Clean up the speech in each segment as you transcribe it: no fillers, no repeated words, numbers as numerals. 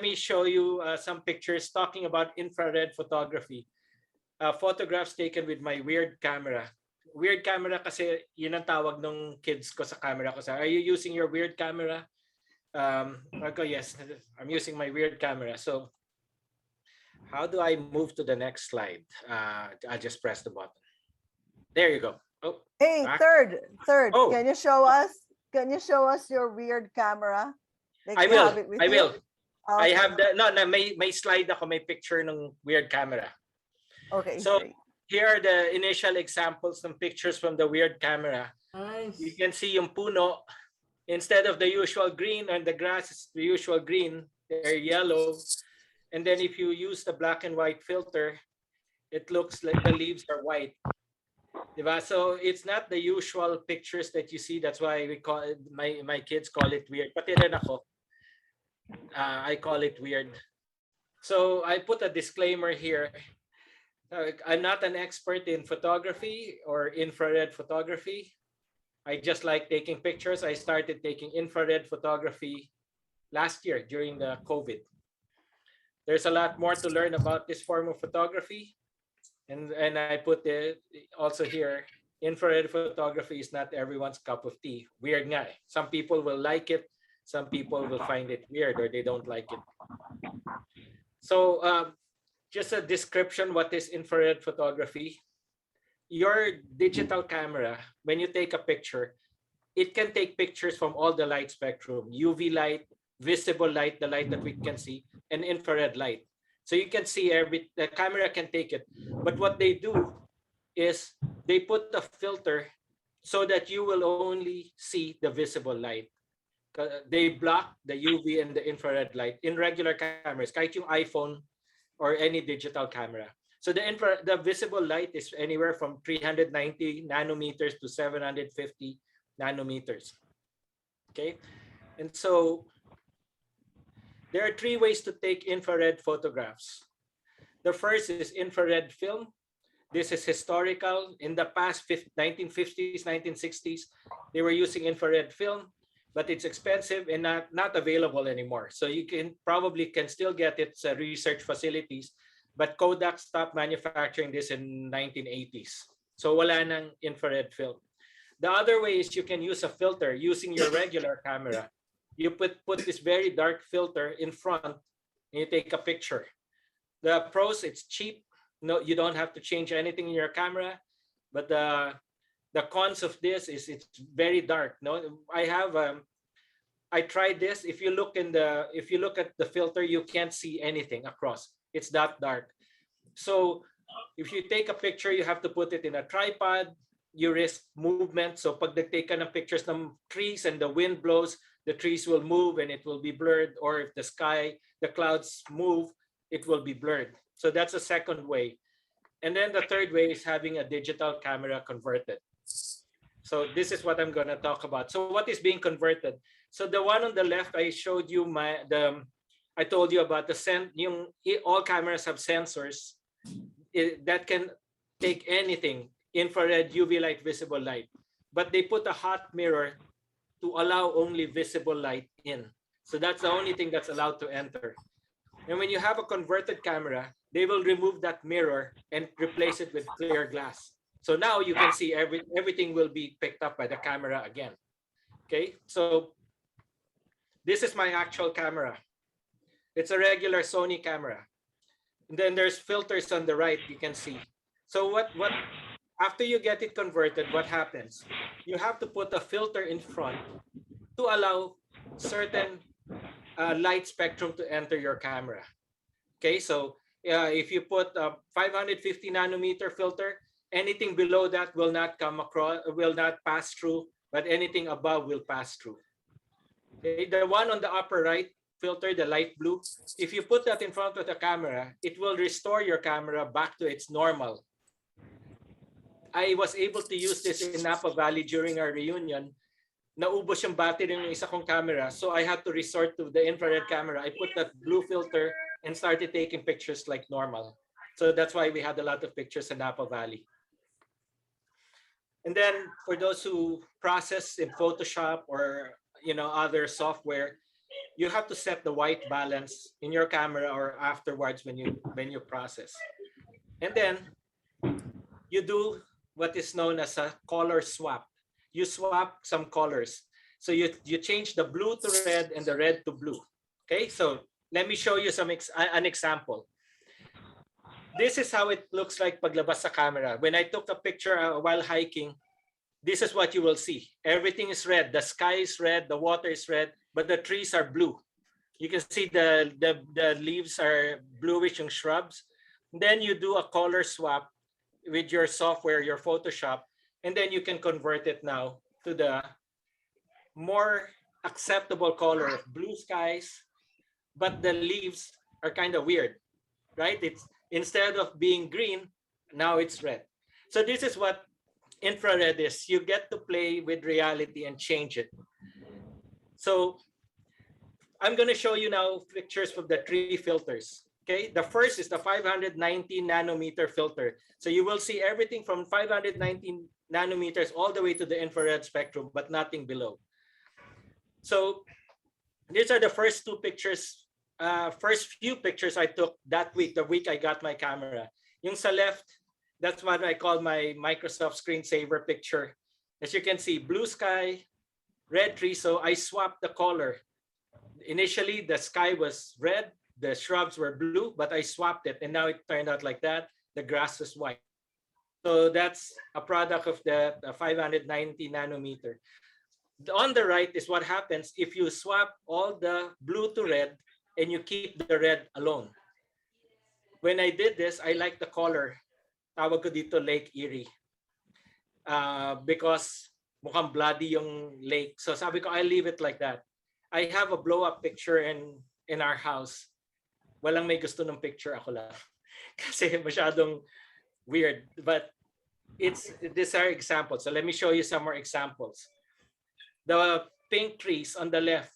me show you some pictures talking about infrared photography. Photographs taken with my weird camera. Weird camera kasi yun ang tawag ng kids ko sa camera ko. Are you using your weird camera? Okay, yes, I'm using my weird camera. So how do I move to the next slide? I'll just press the button. There you go. Oh, hey, back. third. Oh. Can you show us? Can you show us your weird camera? Like I will. I will. Okay. I have the may slide ako, may picture ng weird camera. Okay. So great. here are the initial examples ng pictures from the weird camera. Nice. You can see yung puno. Instead of the usual green and the grass is the usual green, they're yellow. And then if you use the black and white filter, it looks like the leaves are white. Diba? So it's not the usual pictures that you see. That's why we call it, my kids call it weird. Pati rin ako. I call it weird. So I put a disclaimer here. I'm not an expert in photography or infrared photography. I just like taking pictures. I started taking infrared photography last year during the COVID. There's a lot more to learn about this form of photography. And I put it also here, infrared photography is not everyone's cup of tea. Weird nga eh. Some people will like it. Some people will find it weird or they don't like it. So just a description, what is infrared photography? Your digital camera, when you take a picture, it can take pictures from all the light spectrum, UV light, visible light, the light that we can see, and infrared light. So you can see the camera can take it. But what they do is they put a filter so that you will only see the visible light. They block the UV and the infrared light in regular cameras, kahit yung iPhone or any digital camera. So the visible light is anywhere from 390 nanometers to 750 nanometers. Okay, and so there are three ways to take infrared photographs. The first is infrared film. This is historical. In the past 1950s, 1960s, they were using infrared film, but it's expensive and not available anymore. So you can still get it at research facilities, but Kodak stopped manufacturing this in 1980s. So wala nang infrared film. The other way is you can use a filter using your regular camera. You put this very dark filter in front and you take a picture. The pros, it's cheap. No, you don't have to change anything in your camera. But the cons of this is it's very dark. No, I tried this. If you look at the filter, you can't see anything across. It's that dark. So if you take a picture, you have to put it in a tripod. You risk movement. So pag nagtake ka ng pictures ng trees and the wind blows, the trees will move and it will be blurred. Or if the clouds move, it will be blurred. So that's a second way. And then the third way is having a digital camera converted. So this is what I'm going to talk about. So what is being converted? So the one on the left, I showed you I told you about all cameras have sensors that can take anything, infrared, UV light, visible light. But they put a hot mirror to allow only visible light in. So that's the only thing that's allowed to enter. And when you have a converted camera, they will remove that mirror and replace it with clear glass. So now you can see everything will be picked up by the camera again. Okay, so this is my actual camera. It's a regular Sony camera. And then there's filters on the right, you can see. So what after you get it converted, what happens? You have to put a filter in front to allow certain light spectrum to enter your camera. Okay, so if you put a 550 nanometer filter, anything below that will not pass through, but anything above will pass through. Okay, the one on the upper right filter, the light blue, if you put that in front of the camera, it will restore your camera back to its normal. I was able to use this in Napa Valley during our reunion. Naubos yung battery ng isa kong camera, so I had to resort to the infrared camera. I put that blue filter and started taking pictures like normal. So that's why we had a lot of pictures in Napa Valley. And then for those who process in Photoshop or other software, you have to set the white balance in your camera or afterwards when you process. And then you do what is known as a color swap. You swap some colors. So you change the blue to red and the red to blue. Okay, so let me show you an example. This is how it looks like paglabas sa camera. When I took a picture while hiking, this is what you will see. Everything is red. The sky is red, the water is red, but the trees are blue. You can see the leaves are bluish, yung shrubs. Then you do a color swap with your software, your Photoshop, and then you can convert it now to the more acceptable color of blue skies, but the leaves are kind of weird, right? It's instead of being green, now it's red. So this is what infrared is. You get to play with reality and change it. So I'm going to show you now pictures of the 3 filters. Okay, the first is the 590 nanometer filter. So you will see everything from 519 nanometers all the way to the infrared spectrum, but nothing below. So these are the first 2 pictures, first few pictures I took that week, the week I got my camera. Yung sa left, that's what I call my Microsoft screensaver picture. As you can see, blue sky, red tree. So I swapped the color. Initially, the sky was red, the shrubs were blue, but I swapped it, and now it turned out like that. The grass is white. So that's a product of the 590 nanometer. On the right is what happens if you swap all the blue to red and you keep the red alone. When I did this, I like the color. Tawag ko dito Lake Erie. Because mukhang bloody yung lake. So sabi ko, I'll leave it like that. I have a blow-up picture in our house. Walang may gusto ng picture, ako lang. Kasi masyadong weird. But these are examples. So let me show you some more examples. The pink trees on the left.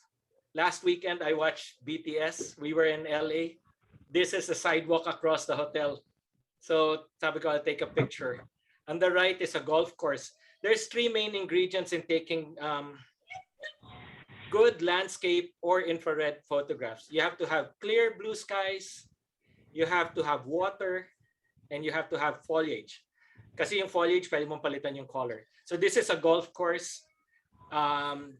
Last weekend, I watched BTS. We were in LA. This is the sidewalk across the hotel. So sabi ko, I'll take a picture. On the right is a golf course. There's 3 main ingredients in taking good landscape or infrared photographs. You have to have clear blue skies, you have to have water, and you have to have foliage. Kasi yung foliage, pwede mong palitan yung color. So this is a golf course.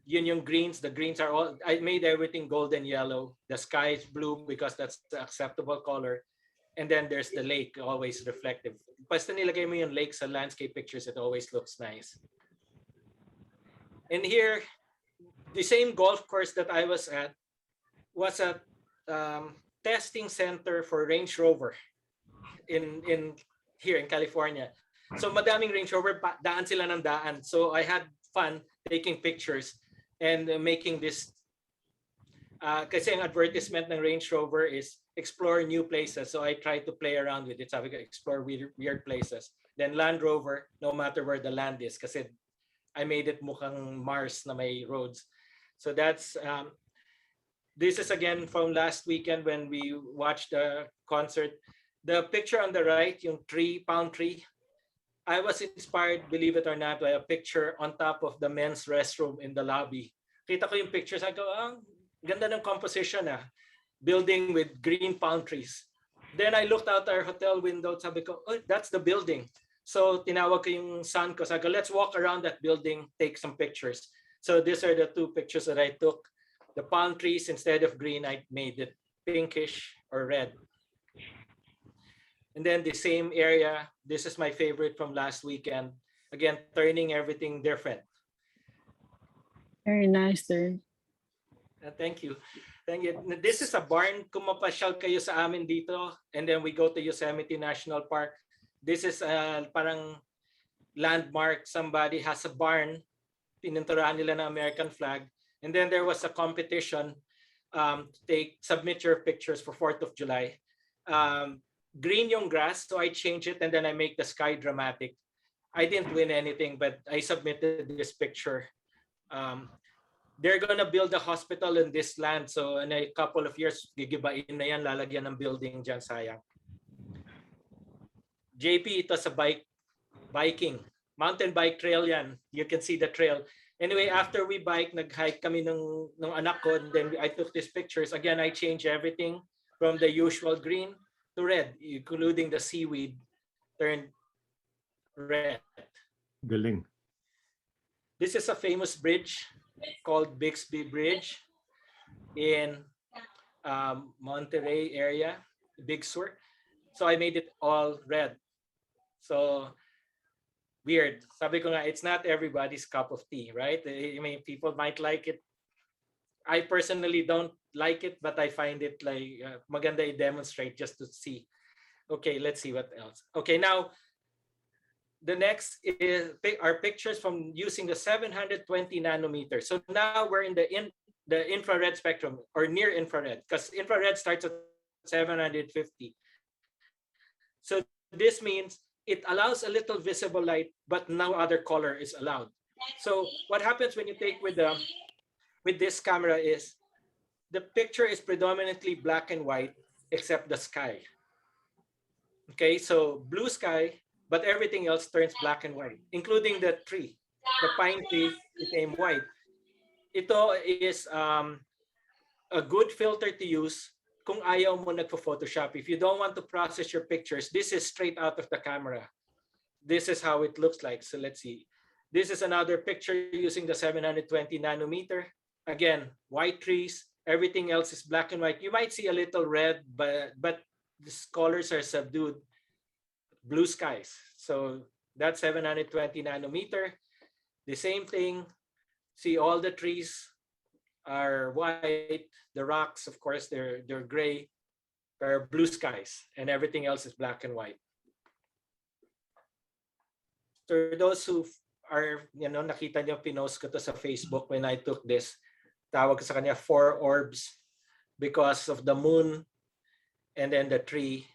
Yun yung greens. The greens are all, I made everything golden yellow. The sky is blue because that's the acceptable color. And then there's the lake, always reflective. Basta nilagay mo yung lake sa landscape pictures, it always looks nice. And here, the same golf course that I was at was a testing center for Range Rover in here in California. So madaming Range Rover, daan sila ng daan. So I had fun taking pictures and making this. Kasi ang advertisement ng Range Rover is explore new places. So I try to play around with it. Sabi ko, explore weird places. Then Land Rover, no matter where the land is, kasi I made it mukhang Mars na may roads. So that's, this is again from last weekend when we watched the concert. The picture on the right, yung palm tree, I was inspired, believe it or not, by a picture on top of the men's restroom in the lobby. Kita ko yung picture, sabi ko, ganda ng composition building with green palm trees. Then I looked out our hotel window, sabi ko, oh, that's the building. So tinawag ko yung son ko, sabi ko, let's walk around that building, take some pictures. So these are the 2 pictures that I took. The palm trees, instead of green, I made it pinkish or red. And then the same area, this is my favorite from last weekend. Again, turning everything different. Very nice, sir. Thank you. Thank you. This is a barn. Kung mapasyal kayo sa amin dito, and then we go to Yosemite National Park. This is parang landmark. Somebody has a barn. Pininturahan nila ng American flag. And then there was a competition submit your pictures for 4th of July. Green yung grass, so I change it and then I make the sky dramatic. I didn't win anything, but I submitted this picture. They're gonna build a hospital in this land, so in a couple of years, gigibain na yan, lalagyan ng building dyan, sayang. JP, ito sa biking. Mountain bike trail yan. You can see the trail. Anyway, after we bike, nag-hike kami ng anak ko, and then I took these pictures. Again, I changed everything from the usual green to red, including the seaweed turned red. Galing. This is a famous bridge called Bixby Bridge in Monterey area, Big Sur. So I made it all red. So weird. Sabi ko nga, it's not everybody's cup of tea, right? I mean, people might like it. I personally don't like it, but I find it like maganda i-demonstrate just to see. Okay, let's see what else. Okay, now the next is our pictures from using the 720 nanometer. So now we're in the infrared spectrum or near infrared, because infrared starts at 750. So this means it allows a little visible light, but no other color is allowed. So what happens when you take with this camera is the picture is predominantly black and white except the sky. Okay, so blue sky, but everything else turns black and white, including the tree. The pine tree became white. Ito is a good filter to use kung ayaw mo nagpo-Photoshop. If you don't want to process your pictures, this is straight out of the camera. This is how it looks like. So let's see. This is another picture using the 720 nanometer. Again, white trees. Everything else is black and white. You might see a little red, but the colors are subdued. Blue skies. So that's 720 nanometer. The same thing. See, all the trees are white. The rocks, of course, they're gray. They're blue skies, and everything else is black and white. For those who are, nakita niyo, pinost ko to sa Facebook when I took this. Tawag ko sa kanya 4 orbs because of the moon and then the tree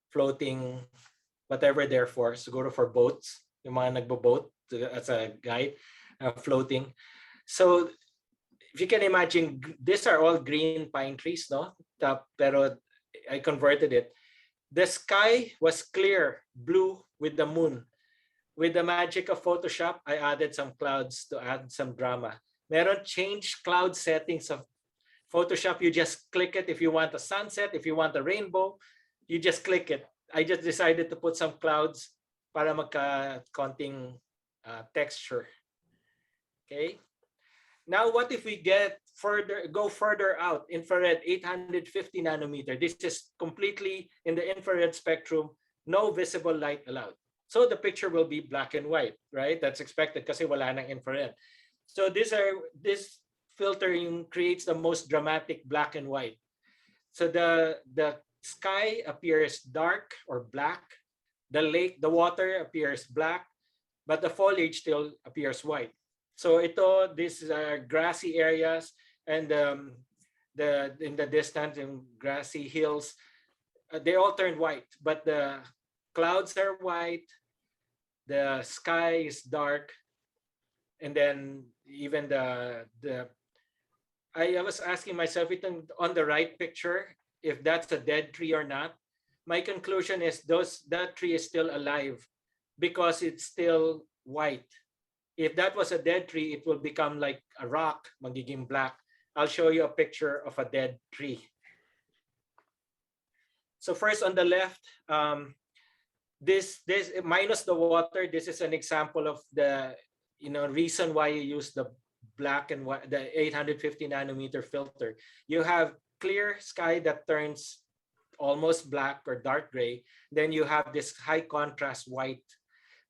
floating, whatever they're for. Siguro for boats, yung mga nagbo-boat as a guide, floating. So if you can imagine, these are all green pine trees, no? Pero I converted it. The sky was clear, blue with the moon. With the magic of Photoshop, I added some clouds to add some drama. Meron change cloud settings of Photoshop. You just click it if you want a sunset, if you want a rainbow, you just click it. I just decided to put some clouds para magka-konting texture. Okay. Now, what if we go further out, infrared 850 nanometer? This is completely in the infrared spectrum, no visible light allowed. So the picture will be black and white, right? That's expected kasi wala nang infrared. So this filtering creates the most dramatic black and white. So the sky appears dark or black. The lake, the water appears black, but the foliage still appears white. So these are grassy areas, and in the distance, in grassy hills, they all turn white, but the clouds are white, the sky is dark, and then even I was asking myself on the right picture if that's a dead tree or not. My conclusion is that tree is still alive because it's still white. If that was a dead tree, it will become like a rock, magiging black. I'll show you a picture of a dead tree. So first on the left, this minus the water. This is an example of the reason why you use the black and white, the 850 nanometer filter. You have clear sky that turns almost black or dark gray. Then you have this high contrast white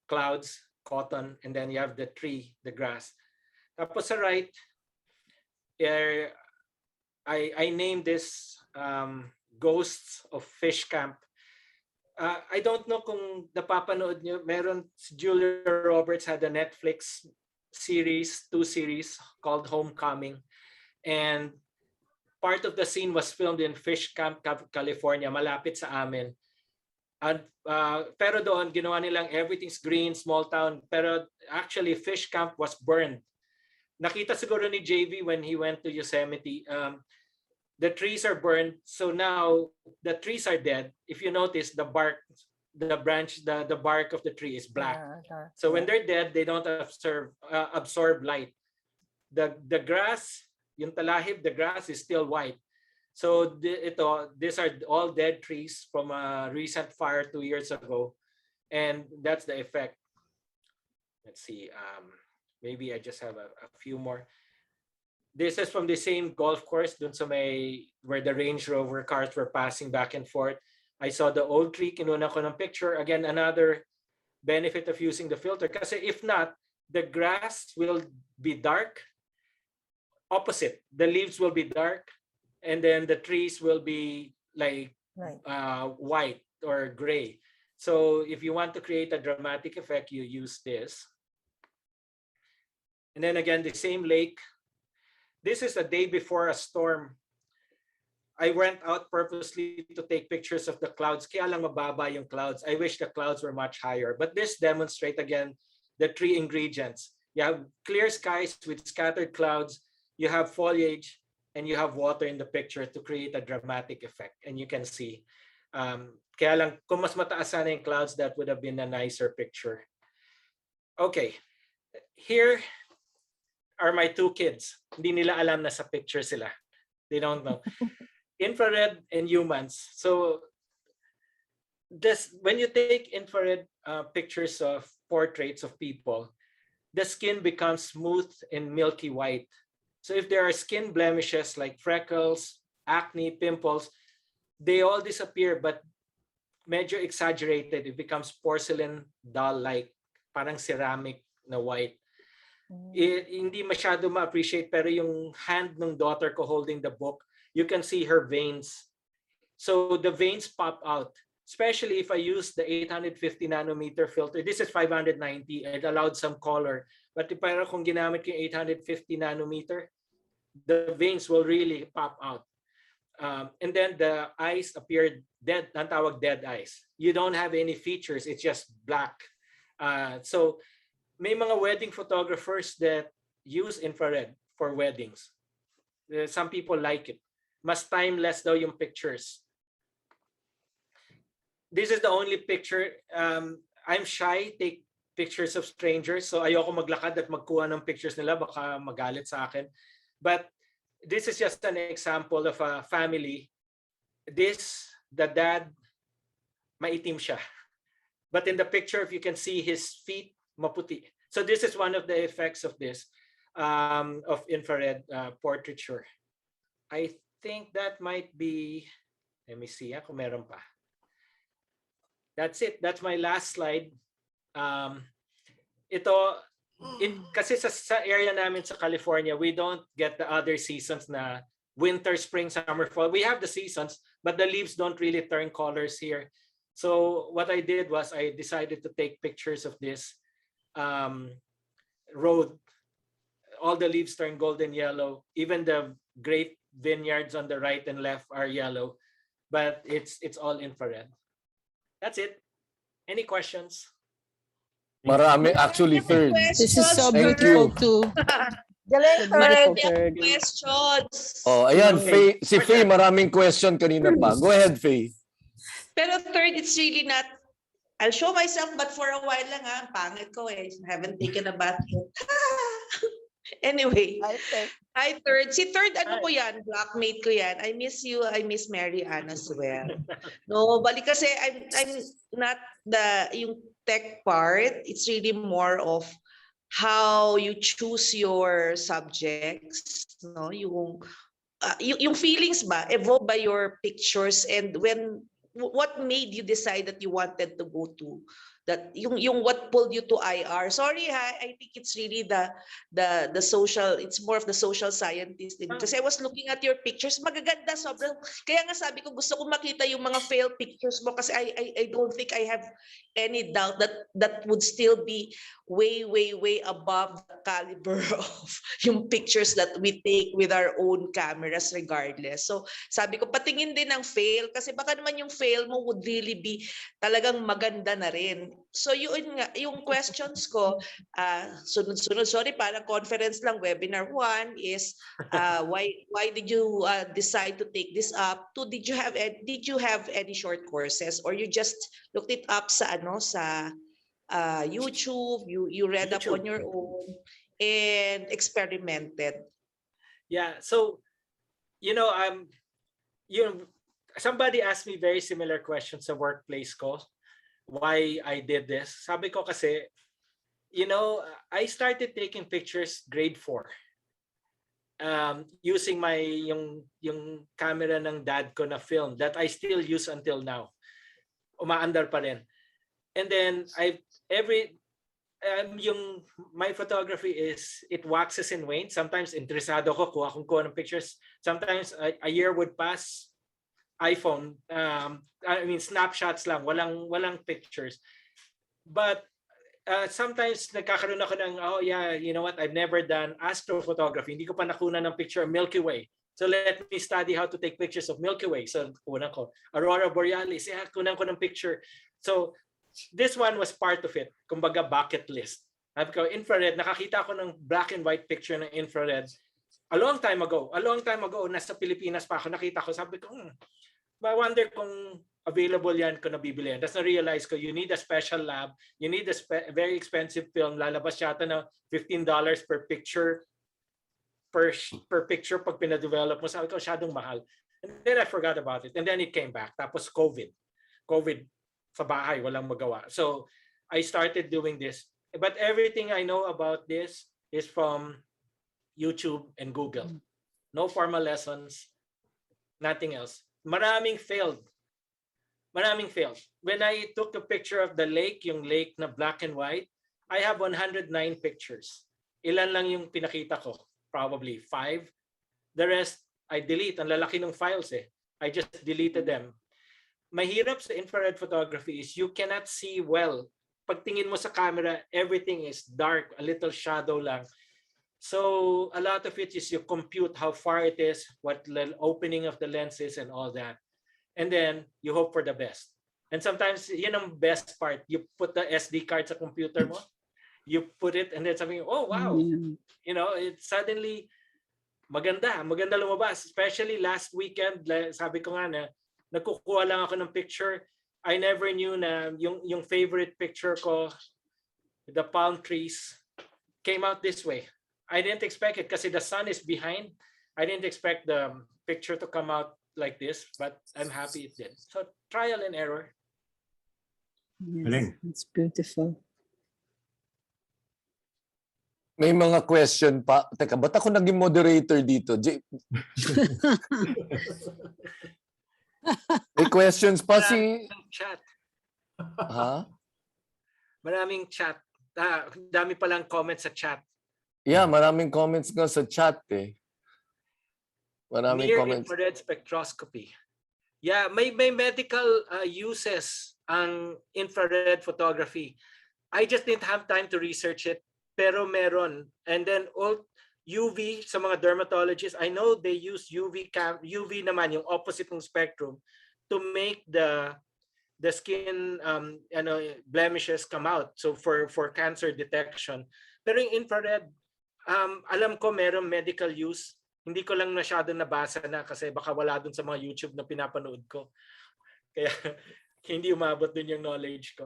clouds, cotton, and then you have the tree, the grass. Tapos sa right, I named this Ghosts of Fish Camp. I don't know kung napapanood nyo, meron Julia Roberts had a Netflix series, 2 series called Homecoming. And part of the scene was filmed in Fish Camp, California, malapit sa amin. And, pero doon, ginawa nilang everything's green, small town. Pero actually, Fish Camp was burned. Nakita siguro ni JV when he went to Yosemite. The trees are burned. So now, the trees are dead. If you notice, the bark, the branch, the bark of the tree is black. So when they're dead, they don't absorb light. the grass, yung talahib, the grass is still white. So these are all dead trees from a recent fire 2 years ago, and that's the effect. Let's see. Maybe I just have a few more. This is from the same golf course, dun sa where the Range Rover cars were passing back and forth. I saw the old tree, kinuna ko ng picture. Again, another benefit of using the filter. Kasi if not, the grass will be dark. Opposite, the leaves will be dark, and then the trees will be like white or gray. So if you want to create a dramatic effect, you use this. And then again, the same lake. This is a day before a storm. I went out purposely to take pictures of the clouds. Kaya lang mababa yung clouds. I wish the clouds were much higher. But this demonstrates again the three ingredients. You have clear skies with scattered clouds. You have foliage, and you have water in the picture to create a dramatic effect. And you can see. Kaya lang, kung mas mataas sana yung clouds, that would have been a nicer picture. Okay. Here are my two kids. Hindi nila alam na sa picture sila. They don't know. Infrared and humans. So when you take infrared pictures of portraits of people, the skin becomes smooth and milky white. So if there are skin blemishes like freckles, acne, pimples, they all disappear, but medyo exaggerated. It becomes porcelain doll-like, parang ceramic na white. Hindi masyado ma-appreciate, pero yung hand ng daughter ko holding the book, you can see her veins. So the veins pop out, especially if I use the 850 nanometer filter. This is 590. It allowed some color. But pero kung ginamit ko yung 850 nanometer, the veins will really pop out. And then the eyes appear dead, ang tawag dead eyes. You don't have any features. It's just black. So may mga wedding photographers that use infrared for weddings. Some people like it. Mas timeless daw yung pictures. This is the only picture. I'm shy, take pictures of strangers. So ayoko maglakad at magkuha ng pictures nila. Baka magalit sa akin. But this is just an example of a family. The dad, maitim siya. But in the picture, if you can see his feet, maputi. So this is one of the effects of this, of infrared portraiture. I think that might be, let me see kung meron pa. That's it. That's my last slide. Kasi sa area namin sa California, we don't get the other seasons na winter, spring, summer, fall. We have the seasons, but the leaves don't really turn colors here. So what I did was I decided to take pictures of this road. All the leaves turn golden yellow. Even the grape vineyards on the right and left are yellow, but it's all infrared. That's it. Any questions? Marami, actually, third. This is so Thank beautiful you. too. Galing, So third. beautiful, Marami third. akong questions. Oh, ayan, Okay. si Faye, maraming question kanina pa. Go ahead, Faye. Pero third, it's really not, I'll show myself, but for a while lang ang pangit ko eh. Haven't taken a bath yet. Anyway, Okay. hi third. Si third, ano ko yan? Blackmate ko yan. I miss you. I miss Mary Ann as well. No, balik kasi I'm not yung tech part. It's really more of how you choose your subjects, no? Yung feelings ba evolved by your pictures, and what made you decide that you wanted to go to that, yung what pulled you to IR? Sorry I think it's really the social, it's more of the social scientist din. Kasi I was looking at your pictures, magaganda sobrang, kaya nga sabi ko gusto ko makita yung mga failed pictures mo, kasi I don't think I have any doubt that would still be way above the caliber of yung pictures that we take with our own cameras regardless. So sabi ko patingin din ng fail, kasi baka naman yung fail mo would really be talagang maganda na rin. So yun nga, yung questions ko, sunod-sunod, sorry, parang conference lang, webinar 1 is why did you decide to take this up? 2, did you have any short courses, or you just looked it up sa YouTube, you read up on your own? and experimented? Yeah. So, you know, somebody asked me very similar questions sa workplace ko. Why I did this. Sabi ko kasi, I started taking pictures grade 4. Using yung camera ng dad ko na film that I still use until now. Umaandar pa rin. And then my photography is, it waxes and wanes. Sometimes interesado ko kuha ng pictures. Sometimes a year would pass, iPhone, snapshots lang, walang pictures. But sometimes nagkakaroon ako ng, oh yeah, you know what, I've never done astrophotography. Hindi ko pa nakunan ng picture of Milky Way. So let me study how to take pictures of Milky Way. So kunan ko. Aurora Borealis, kunan ko ng picture. So this one was part of it. Kumbaga bucket list. Sabi ko, infrared, nakakita ko ng black and white picture ng infrared. A long time ago, nasa Pilipinas pa ako, nakita ko, sabi ko, I wonder kung available yan kung nabibili. Tapos na-realize ko, you need a special lab, you need a very expensive film, lalabas yata na $15 per picture, per picture pag pinadevelop mo. Sabi ko, masyadong mahal. And then I forgot about it. And then it came back. Tapos COVID sa bahay, walang magawa. So I started doing this. But everything I know about this is from YouTube and Google. No formal lessons, nothing else. Maraming failed. When I took a picture of the lake, yung lake na black and white, I have 109 pictures. Ilan lang yung pinakita ko? Probably 5. The rest, I delete. Ang lalaki ng files eh. I just deleted them. Mahirap sa infrared photography is you cannot see well. Pag tingin mo sa camera, everything is dark, a little shadow lang. So a lot of it is you compute how far it is, what the opening of the lens is and all that. And then you hope for the best. And sometimes, yun ang best part. You put the SD card sa computer mo, you put it and then sabi, oh wow. You know, it suddenly, maganda lumabas. Especially last weekend, sabi ko nga na, nagkukuha lang ako ng picture. I never knew na yung favorite picture ko, the palm trees, came out this way. I didn't expect it kasi the sun is behind. I didn't expect the picture to come out like this, but I'm happy it did. So trial and error. Yes, it's beautiful. May mga question pa. Teka, ba't ako naging moderator dito? May questions pa si... Chat. Ha? Maraming chat. Dami palang comments sa chat. Yeah, maraming comments nga sa chat eh. Maraming Near comments. infrared spectroscopy. Yeah, may medical uses ang infrared photography. I just didn't have time to research it, pero meron. And then all UV sa mga dermatologists, I know they use UV naman, yung opposite ng spectrum, to make the skin blemishes come out. So for cancer detection. Pero yung infrared, alam ko meron medical use. Hindi ko lang masyado nabasa na kasi baka wala dun sa mga YouTube na pinapanood ko. Kaya hindi umabot dun yung knowledge ko.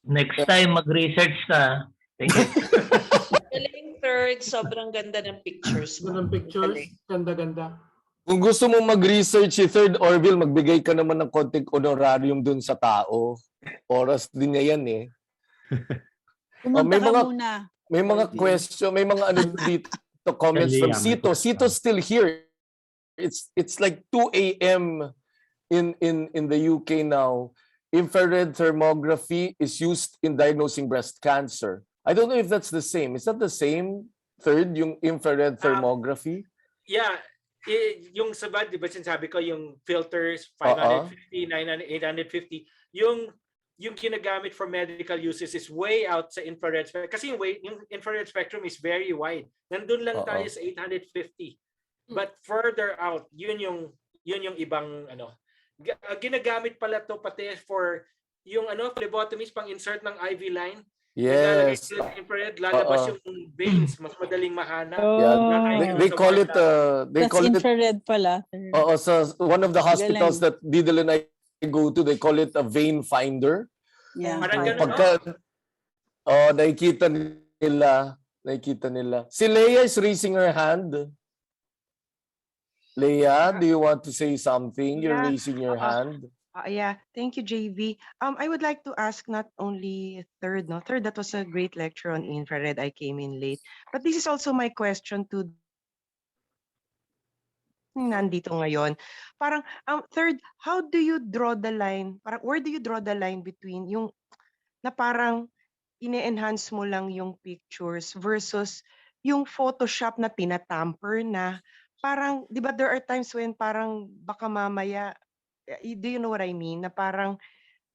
Next time mag-research ka. Thank you. Galing third, sobrang ganda ng pictures. Ganda-ganda. Kung gusto mong mag-research si Third Orville, magbigay ka naman ng konting honorarium dun sa tao. Oras din niya yan eh. Pumunta ka muna. May mga question, may mga ano dito comments from Sito. Sito's still here. It's like 2 a.m. in the UK now. Infrared thermography is used in diagnosing breast cancer. I don't know if that's the same. Is that the same, Third, yung infrared thermography? Yeah, yung sabad, di ba sinasabi ko, yung filters, 550, 900, 850, yung ginagamit for medical uses is way out sa infrared spectrum. Kasi yung infrared spectrum is very wide. Nandun lang tayo sa 850. But further out, yun yung ibang ano. Ginagamit pala to pati for yung phlebotomist pang insert ng IV line. Yes. Infrared, lalabas yung veins, mas madaling mahanap. Yeah. They call it infrared pala. So one of the hospitals that Didel and I go to, they call it a vein finder. Yeah. Parang ganun, Pagka nakikita nila Nakikita nila. Si Leia is raising her hand. Leia, do you want to say something? You're Yeah. raising your hand. Yeah, thank you, JV. I would like to ask not only third, no, third, that was a great lecture on infrared. I came in late, but this is also my question to nandito ngayon. Parang, third, how do you draw the line? Parang, where do you draw the line between yung na parang ine-enhance mo lang yung pictures versus yung Photoshop na tinatamper na parang, di ba there are times when parang baka mamaya, do you know what I mean? Na parang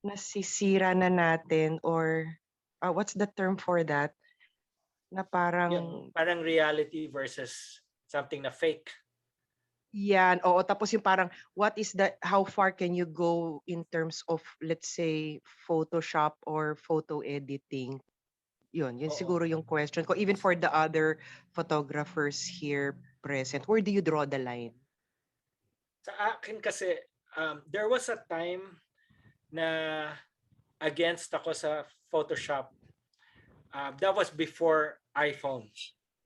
nasisira na natin or what's the term for that? Na Yung parang parang reality versus something na fake. yan, oo, tapos yung parang what is the how far can you go in terms of let's say Photoshop or photo editing? Yun Oo. siguro yung question ko even for the other photographers here present. Where do you draw the line? Sa akin kasi, there was a time na against ako sa Photoshop. That was before iPhone.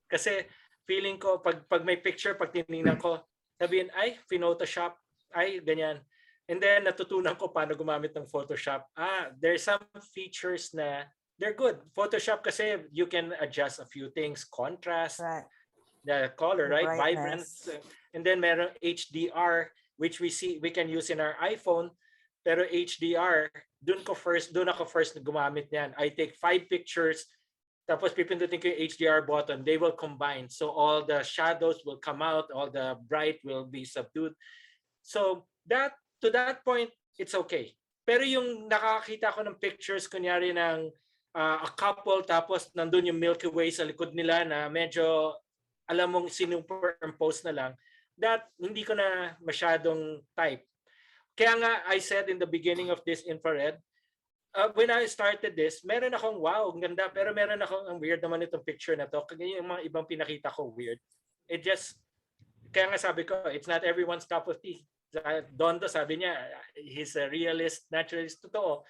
Kasi feeling ko, pag may picture, pag tinignan ko, sabihin, ay, Photoshop, ay, ganyan. And then, natutunan ko paano gumamit ng Photoshop. There's some features na they're good. Photoshop kasi, you can adjust a few things, contrast, Right. the color, The right? Vibrance. brightness. And then meron HDR, which we can use in our iPhone. Pero HDR, doon ako first na gumamit niyan. I take 5 pictures, tapos pipindutin ko yung HDR button, they will combine. So all the shadows will come out, all the bright will be subdued. So to that point, it's okay. Pero yung nakakita ko ng pictures, kunyari ng a couple, tapos nandun yung Milky Way sa likod nila na medyo alam mong sinuperimpose na lang, that hindi ko na masyadong type. Kaya nga, I said in the beginning of this infrared, when I started this, meron akong wow, ang ganda, pero meron akong ang weird naman itong picture na to. Kaya yung mga ibang pinakita ko weird. Kaya nga sabi ko, it's not everyone's cup of tea. Dondo sabi niya, he's a realist, naturalist. Totoo.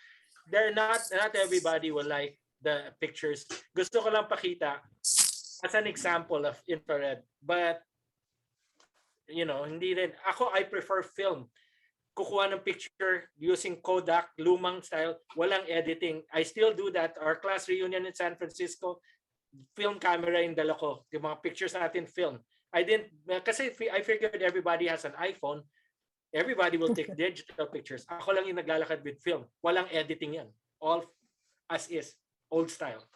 Not everybody will like the pictures. Gusto ko lang pakita as an example of infrared. But, hindi rin. Ako, I prefer film. Kukuha ng picture using Kodak, lumang style, walang editing. I still do that. Our class reunion in San Francisco, film camera yung dala ko. Yung mga pictures natin, film. Kasi I figured everybody has an iPhone. Everybody will take digital pictures. Ako lang yung naglalakad with film. Walang editing yan. All as is. Old style.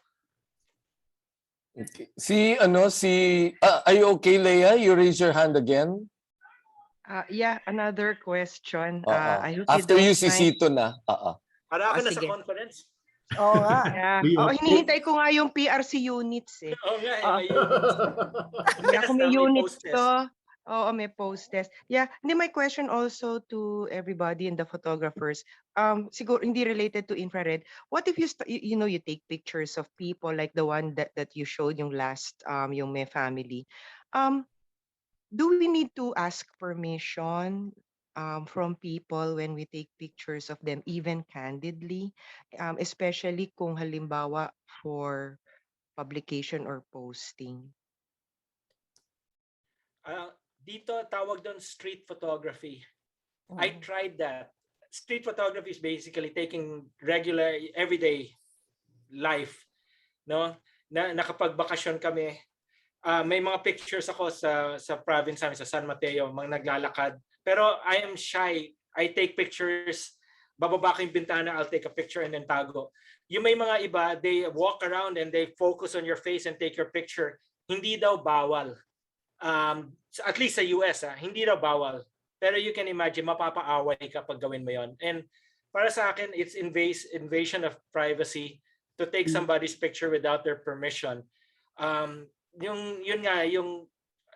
Okay. Are you okay, Leia? You raise your hand again. Yeah, another question. I hope After you you don't si mind. Sito na. Para ako nasa Sige. conference. Oo nga. Yeah. Ayun. Hinihintay ko nga yung PRC units eh. Oo nga, Ah. may units. Yeah, kung may May units post-test. to. Oo, may post-test. Yeah, my question also to everybody and the photographers. Siguro hindi related to infrared. What if you take pictures of people like the one that you showed yung last yung may family. Do we need to ask permission from people when we take pictures of them, even candidly, especially kung halimbawa for publication or posting? Dito, tawag doon street photography. I tried that. Street photography is basically taking regular, everyday life. No? Nakapagbakasyon kami. May mga pictures ako sa province namin, sa San Mateo, mga naglalakad. Pero I am shy. I take pictures, bababa ko yung bintana, I'll take a picture and then tago. Yung may mga iba, they walk around and they focus on your face and take your picture. Hindi daw bawal. At least sa US, hindi daw bawal. Pero you can imagine, mapapaaway ka pag gawin mo yon. And para sa akin, it's invasion of privacy to take somebody's picture without their permission.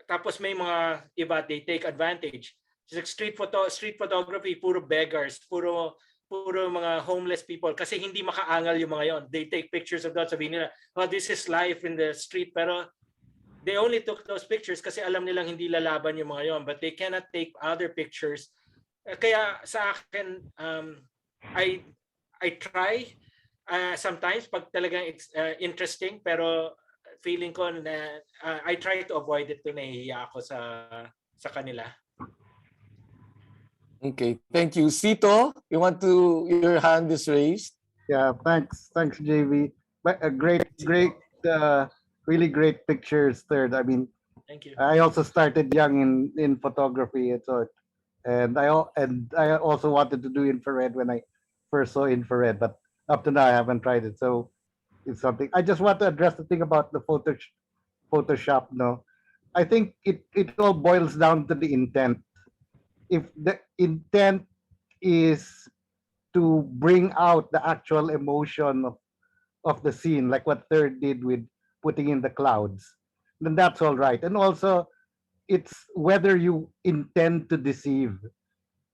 Tapos may mga iba, they take advantage. Like street photography, puro beggars, puro mga homeless people kasi hindi makaangal yung mga yon. They take pictures of that, sabihin nila, oh, this is life in the street, pero they only took those pictures kasi alam nilang hindi lalaban yung mga yon, but they cannot take other pictures. Kaya sa akin, I try sometimes pag talagang it's interesting, pero feeling ko na I try to avoid it kung nahihiya ako sa kanila. Okay, thank you. Sito, your hand is raised. Yeah, thanks, JV. But a great, really great pictures, third. I mean, Thank you. I also started young in photography, and so, and I also wanted to do infrared when I first saw infrared, but up to now I haven't tried it. So it's something. I just want to address the thing about the Photoshop. No, I think it all boils down to the intent. If the intent is to bring out the actual emotion of the scene, like what Third did with putting in the clouds, then that's all right. And also, it's whether you intend to deceive.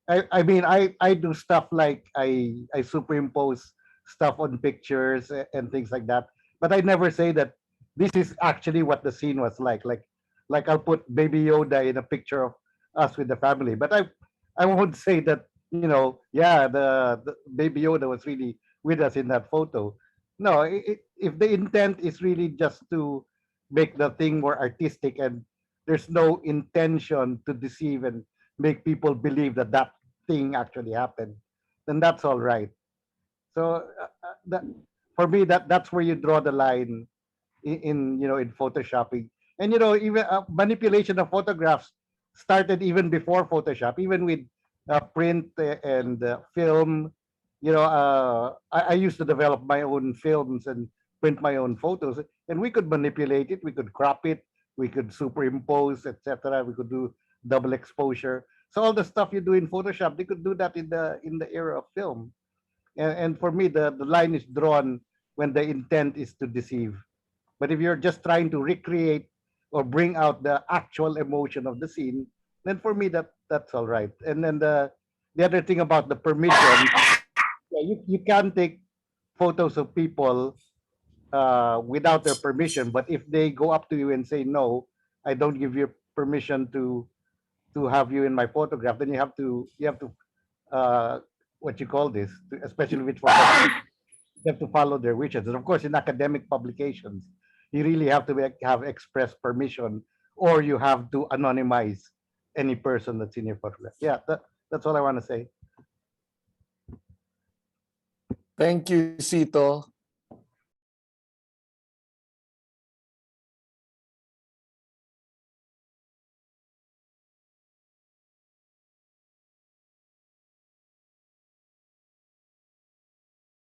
I mean, I do stuff like I superimpose stuff on pictures and things like that, but I never say that this is actually what the scene was like I'll put Baby Yoda in a picture of us with the family, but I won't say that, you know, yeah, the Baby Yoda was really with us in that photo. No, if the intent is really just to make the thing more artistic, and there's no intention to deceive and make people believe that that thing actually happened, then that's all right. So that, for me, that's where you draw the line in you know, in photoshopping. And you know, even manipulation of photographs started even before Photoshop, even with print and film. You know, I used to develop my own films and print my own photos, and we could manipulate it, we could crop it, we could superimpose, etc. We could do double exposure. So all the stuff you do in Photoshop, they could do that in the era of film. And for me, the line is drawn when the intent is to deceive. But if you're just trying to recreate or bring out the actual emotion of the scene, then for me that's all right. And then the other thing about the permission, yeah, you can take photos of people without their permission. But if they go up to you and say no, I don't give you permission to have you in my photograph, then you have to what you call this, especially with photographers, you have to follow their wishes. And of course, in academic publications, you really have to have express permission, or you have to anonymize any person that's in your photograph. Yeah, that's all I want to say. Thank you, Sito.